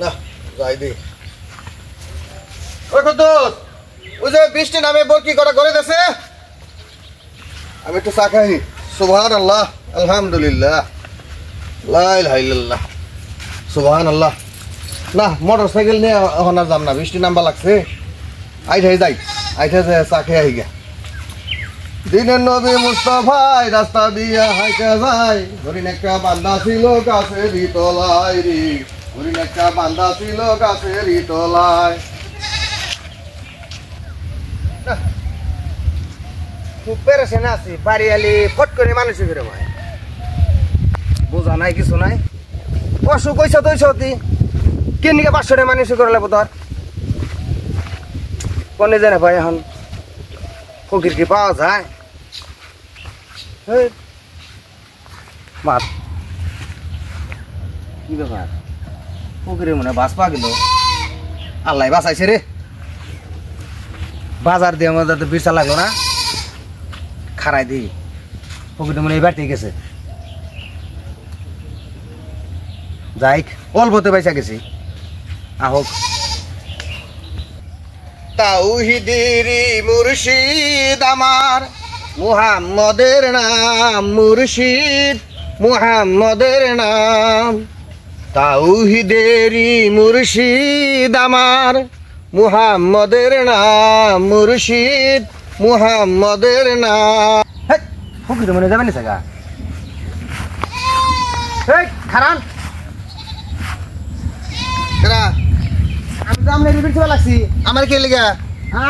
না যাই দি ওই কদ্দুস ওই যে বৃষ্টি নামে বরকি করা করে দেছে আমি একটু চা খাই সুবহানাল্লাহ আলহামদুলিল্লাহ লা ইলাহা ইল্লাল্লাহ সুবহানাল্লাহ না মোটর সাইকেল নিয়ে এখন আর যাম না বৃষ্টি নামবা লাগছে আইঠাই যাই আইঠা যে চা খেয়ে আহি গা দিনের নবী মুস্তাফায় রাস্তা দিয়া হাইটা যায় হরিণ একটা বান্দা ছিল গাছের তলায় রে হরিণ একটা বান্দা ছিল গাছের তলায় খুব পেরেছেন আছি বাড়ি আলি ফট করে মানুষ ফিরে ভাই বোঝা নাই কিছু নাই অসুখ হয়েছ তো সত্যি কেনিকে 500 টাকা মানুষ করে লাগবো তোর কোনে জানে ভাই এখন ফকির কি পাওয়া যায় মাত কি ব্যাপার ফকিরের মনে বাস পা গেল আল্লাহ বাঁচাইছে রে বাজার দিয়ে আমাদের তো বিরসা লাগলো না খারাই দিই ফকির মনে এই বাড়তে গেছে যাইক অল্পতে পয়সা গেছি আহোক তাওহীদেরি মুর্শিদ আমার মুহাম্মদের নাম মুর্শিদ মুহাম্মদের নাম তাওহীদেরি মুর্শিদ আমার মুহাম্মদের নাম মুর্শিদ মুহাম্মদের নাম ফকির মনে যাবেন না এই খারান আমি তো আপনার রিপিট করা লাগছি আমার কে লিগা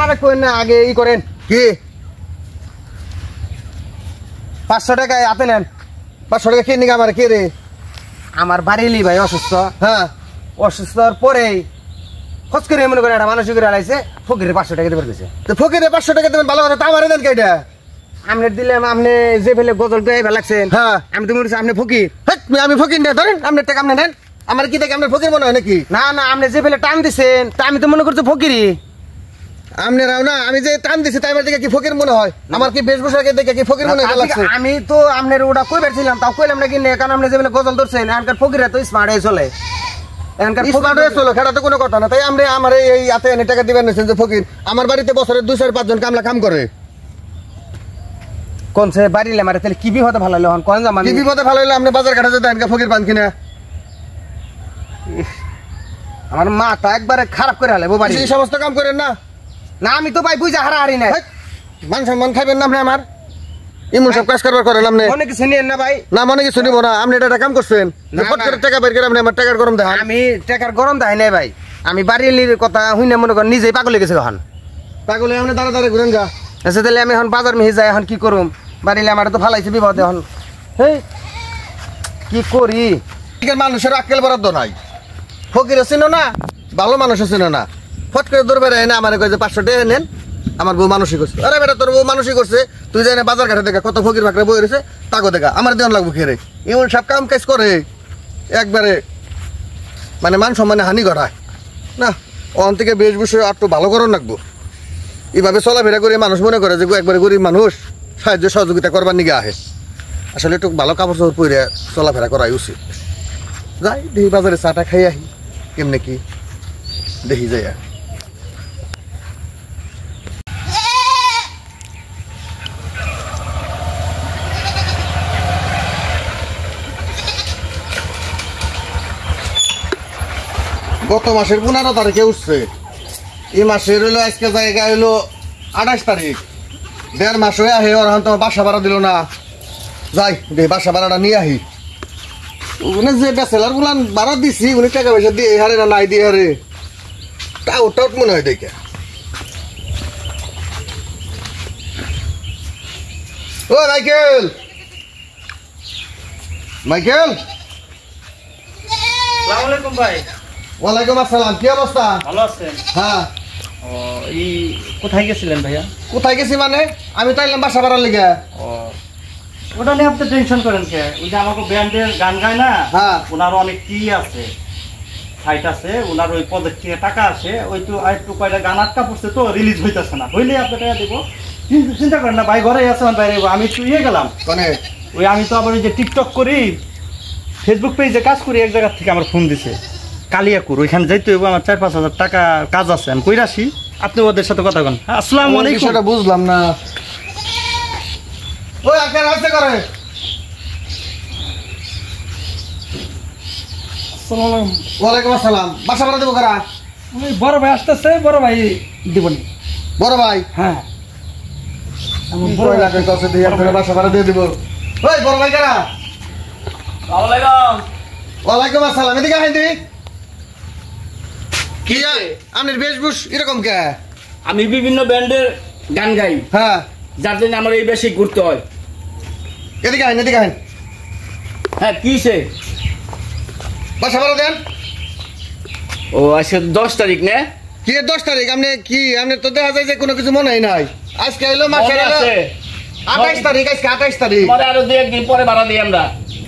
আরে কই না আগে ই করেন কি 500 টাকা হাতে নেন 500 টাকা কে নিগা আমার কে রে আমার বাড়িলি ভাই অসুস্থ হ্যাঁ অসুস্থর পরেই খোঁজ করে মনে করে একটা মানুষ করে আলাইছে ফকিরের 500 টাকা দেবে গেছে তো ফকিরে 500 টাকা দেবেন ভালো কথা তা আমারে দেন কেডা আপনি দিলাম আপনি যে ফেলে গজল গাইবা লাগছেন হ্যাঁ আমি তো মনে করছি আপনি ফকির আমি ফকির না ধরেন আপনার টাকা আপনি নেন আমার কি দেখে আপনার ফকির মনে হয় নাকি না না আপনি যে ফেলে টান দিছেন তা আমি তো মনে করছি ফকিরই আপনারাও না আমি যে টান দিছি তাই আমার দেখে কি ফকির মনে হয় আমার কি বেশভূষাকে দেখে কি ফকির মনে হয় লাগছে আমি তো আপনার ওটা কই বেরছিলাম তাও কইলাম না কি নে কারণ আপনি যে ফেলে গজল ধরছেন এখানকার ফকিরা তো স্মার্ট হয়ে চলে এখানকার স্মার্ট হয়ে চলো খেলা তো কোনো কথা না তাই আমরা আমার এই হাতে এনে টাকা দিবেন নিছেন যে ফকির আমার বাড়িতে বছরে 2-4-5 জন কামলা কাম করে কোন সে বাড়িলে মারে তাহলে কি বিপদে ভালো হলো কোন জামান কি বিপদে ভালো হলো আপনি বাজার ঘাটে যেতে এনকা ফকির পান কিনা আমার মাথা একবারে খারাপ করে হালে বাড়ি এই সমস্ত কাম করেন না না আমি তো ভাই বুঝা হারাহারি নাই মান সম্মান খাইবেন না আপনি আমার ইমন সব কাজ করবার করেন আপনি মনে কিছু নিয়েন না ভাই না মনে কিছু নিব না আপনি এটা কাম করছেন ফট করে টাকা বের করে আপনি আমার টাকার গরম দেখান আমি টাকার গরম দেখাই নাই ভাই আমি বাড়ির কথা হইনা মনে করেন নিজেই পাগল গেছে এখন পাগলে আপনি দাঁড়া দাঁড়া ঘুরেন গা আচ্ছা তাহলে আমি এখন বাজার মিহি যাই এখন কি করুম বাড়িলে আমার তো ফালাইছে বিপদ এখন হেই কি করি মানুষের আক্কেল বরাদ্দ নাই ফকির ছিল না ভালো মানুষ ছিল না ফট করে দৌড় বেড়ায় না আমার কয়ে যে 500 টাকা নেন আমার বউ মানুষই করছে আরে বেটা তোর বউ মানুষই করছে তুই জানে বাজার ঘাটে দেখা কত ফকির ফাকরে বই রয়েছে তাকে দেখা আমার দেওয়ান লাগবো খেয়ে এমন সব কাম কাজ করে একবারে মানে মান সম্মানে হানি করায় না অন থেকে বেশভূষা আর তো ভালো করার লাগবো এইভাবে চলাফেরা করে মানুষ মনে করে যে একবারে গরিব মানুষ সাহায্য সহযোগিতা করবার নিগে আহে আসলে একটু ভালো কাপড় চোপড় পরে চলাফেরা করাই উচিত যাই দেখি বাজারে চাটা খাই আহি কেমনে কি দেখি যাই গত মাসের 15 তারিখে উঠছে এই মাসের হইলো আজকে জায়গা হইলো 28 তারিখ 1.5 মাস হয়ে আহে ওর তো বাসা ভাড়া দিল না যাই দেখি বাসা ভাড়াটা নিয়ে আহি উনি যে ব্যাচেলার গুলান ভাড়া দিছি উনি টাকা পয়সা দিয়ে হারে না নাই দিয়ে হারে টাউট টাউট মনে হয় দেখে ও মাইকেল মাইকেল আসসালামু আলাইকুম ভাই ওয়ালাইকুম আসসালাম কি অবস্থা ভালো আছেন হ্যাঁ ও এই কোথায় গেছিলেন ভাইয়া কোথায় গেছি মানে আমি তো এলাম বাসা ভাড়ার লিগে ও ওটা নিয়ে আপনি টেনশন করেন কে ওই যে আমাকে ব্যান্ডের গান গায় না হ্যাঁ ওনার অনেক কি আছে সাইট আছে ওনার ওই প্রজেক্ট থেকে টাকা আসে ওই তো আর একটু কয়টা গান আটকা পড়ছে তো রিলিজ হইতেছে না হইলে আপনি টাকা দেবো চিন্তা করেন না ভাই ঘরে আছে বাইরে আমি একটু ইয়ে গেলাম মানে ওই আমি তো আবার ওই যে টিকটক করি ফেসবুক পেজে কাজ করি এক জায়গা থেকে আমার ফোন দিছে কালিয়াকুর ওইখানে যাইতে হইব আমার 4-5 হাজার টাকা কাজ আছে আমি কইরা আসি আপনি ওদের সাথে কথা কন আসসালামু আলাইকুম বিষয়টা বুঝলাম না ওই আকার আছে করে ওয়ালাইকুম আসসালাম বাসা ভাড়া দেবো কারা ওই বড় ভাই আসতেছে বড় ভাই দিবনি বড় ভাই হ্যাঁ বড় লাগে কাছে দিয়ে আপনারা বাসা ভাড়া দিয়ে দিব ওই বড় ভাই কারা ওয়ালাইকুম আসসালাম এদিকে আহেন দিবি কি আপনার বেশভূষ এরকম কে আমি বিভিন্ন ব্যান্ডের গান গাই হ্যাঁ যার জন্য আমার এই বেশি ঘুরতে হয়। এদিকে আহেন হ্যাঁ কি সে বাসা ভাড়া দেন ও আজকে 10 তারিখ না কি 10 তারিখ আপনি কি আপনি তো দেখা যায় যে কোনো কিছু মনে নাই আজকে এলো মাসের মনে আছে 28 তারিখ আজকে 28 তারিখ তোমার আরো 2 একদিন পরে ভাড়া দিই আমরা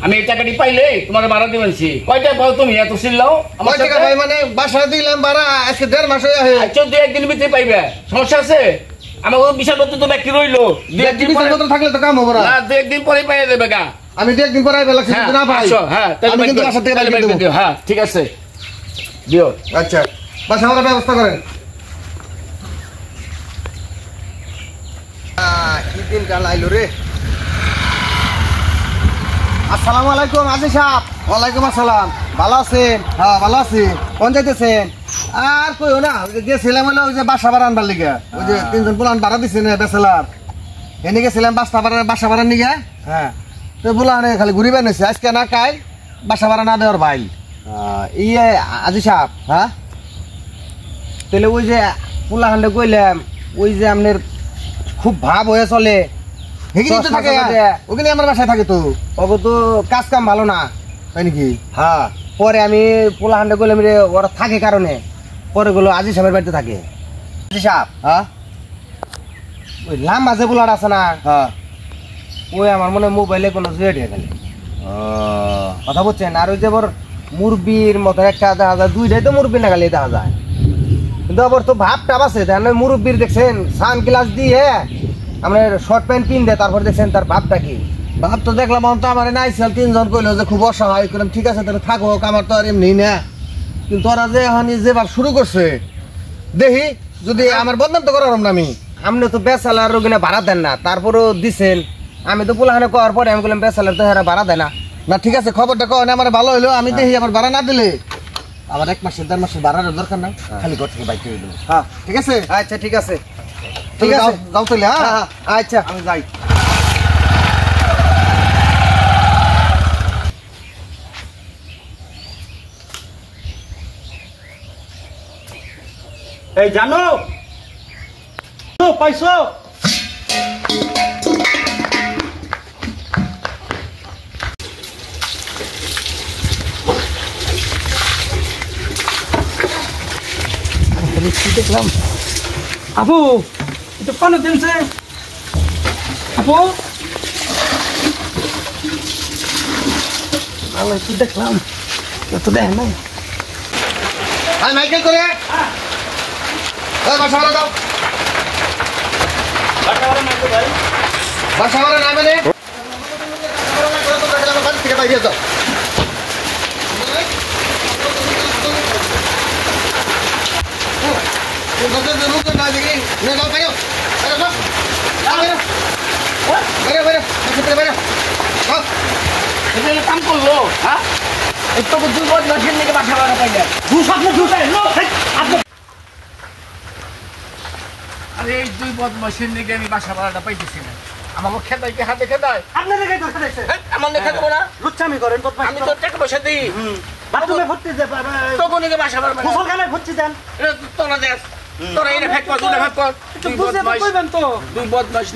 আমি এই টাকাটি পাইলে তোমার ভাড়া দিবেনছি কয়টা পাও তুমি এত সিল্লাও আমার কয় টাকা ভাই মানে বাসা দিলাম ভাড়া আজকে 1.5 মাস হয়ে আছে আচ্ছা 2 একদিন ভিতরে পাইবে সমস্যা আছে আমার বিশাল বন্ধু তো বাকি রইলো 2 একদিন পরে থাকলে তো কাম হবে না না 2 একদিন পরে পাইয়ে দেবে গা আমি 2 একদিন পরে আইবে লাগছে হ্যাঁ না ভাই আসো, হ্যাঁ আমি কিন্তু বাসা থেকে বাইরে দেব দিও হ্যাঁ ঠিক আছে দিও আচ্ছা বাসা ভাড়া ব্যবস্থা করেন কি দিন কাল আইলো রে আসসালামু আলাইকুম আজি সাহেব ওয়ালাইকুম আসসালাম ভালো আছেন হ্যাঁ ভালো আছি কোন যাইতেছেন আর কইও না ওই যে গেছিলাম হলো ওই যে বাসা ভাড়া আনবার লিগে ওই যে 3 জন পুলান ভাড়া দিছে না বেসেলার এনে গেছিলাম বাসা ভাড়া নিয়ে হ্যাঁ তো বুলানে খালি ঘুরি বেনেছে আজকে না কাই বাসা ভাড়া না দেওয়ার ভাই ইয়ে আজি সাহেব হ্যাঁ তাহলে ওই যে পোলাহান্ডে কইলাম ওই যে আপনার খুব ভাব হয়ে চলে হেগিনি তো থাকে ওখানে আমার বাসায় থাকে তো ওগো তো কাজ কাম ভালো না তাই নাকি হ্যাঁ পরে আমি পোলাহান্ডে কইলাম রে ওরা থাকে কারণে পরে গুলো আজি সাহেবের বাড়িতে থাকে আজি সাহেব হ্যাঁ ওই লাম্বা যে পোলাটা আছে না হ্যাঁ ওই আমার মনে হয় মোবাইলে কোনো জুয়ে দিয়ে গেলে কথা বলছেন আর ওই যে আবার মুরব্বির মতো একটা দেখা যায় 2টাই তো মুরব্বি না গেলে দেখা যায় কিন্তু আবার তো ভাব টাপ আছে তাহলে মুরব্বির দেখছেন সান গ্লাস দিয়ে আমরা শর্ট প্যান্ট কিনবে তারপর দেখছেন তার ভাবটা কি ভাব তো দেখলাম তো আমার নাইছিল 3 জন কইলো যে খুব অসহায় করলাম ঠিক আছে তাহলে থাকো আমার তো আর এমনি না কিন্তু ওরা যে এখন যে ভাব শুরু করছে দেখি যদি আমার বদনাম তো করার না আমি আপনি তো বেসালার রোগিনা ভাড়া দেন না তারপরও দিছেন আমি তো পোলাহানে করার পরে আমি বললাম বেসালার তো হেরা ভাড়া দেয় না না ঠিক আছে খবরটা কও না আমার ভালো হইলো আমি দেখি আমার ভাড়া না দিলে আমার 1 মাসের 1.5 মাসের ভাড়ার দরকার নাই খালি ঘর থেকে বাইক করে দেবো হ্যাঁ ঠিক আছে আচ্ছা ঠিক আছে ঠিক আছে যাও তাহলে হ্যাঁ হ্যাঁ, আচ্ছা আমি যাই এই জানো তো পাইছো দেখলাম আপু একটু পানি দিনছে আপু আমি কি দেখলাম তো দেখ না আই মাইকেল করে বাসা ভাড়া দাও বাসা ভাড়া নাই মানে বাড়ি থেকে বাইরে যাও কাম করলো হ্যাঁ একটু 2 বছর থেকে বাসা ভাড়া পাইলে আরে এই 2 বদমাসের নিকে আমি বাসা ভাড়াটা পাইতেছি না আমাকে খেদাইতে হাতে খেদায় আপনাদের গায়ে দরকার আছে আমার লেখা দেবো না লুচ্চামি করেন বদমাইশ আমি তো টাকা পয়সা দিই বাথরুমে ভর্তি যে তখন নিকে বাসা ভাড়া গোসলখানায় ভর্তি দেন এটা তোরা দেখ তোরা এটা ফেক কর দুটা ফেক কর একটু বুঝে তো কইবেন তো 2 বদমাস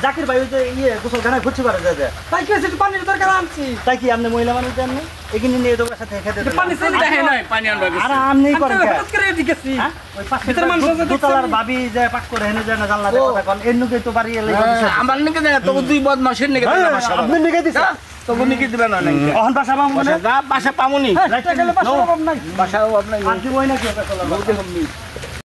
জাকির ভাই ওই যে ইয়ে গোসলখানায় ভর্তি করে যায় তাই কি একটু পানির দরকার আনছি তাই কি আপনি মহিলা মানুষ দেন না এখানে নিয়ে তো সাথে খেতে দেন পানি চাই দেখে নাই পানি আনবা আর আমনি করেন হঠাৎ করে এদিকে আসি। ওই ভিতর মানুষ দোতলার ভাবি যে পাক করে হেনে যায় না জানলা দিয়ে কথা কোন এর নুকে তো বাড়ি এলে আমার নিকে দেখ তো 2 বদমাসের নিকে দেখ বাসা আপনি নিকে দিছেন তবু নিকে দিবে না নাকি অহন বাসা পাবো না বাসা পামুনি রাইতে গেলে বাসা পাবো না বাসা অভাব নাই আর কি বই না কি কথা বলা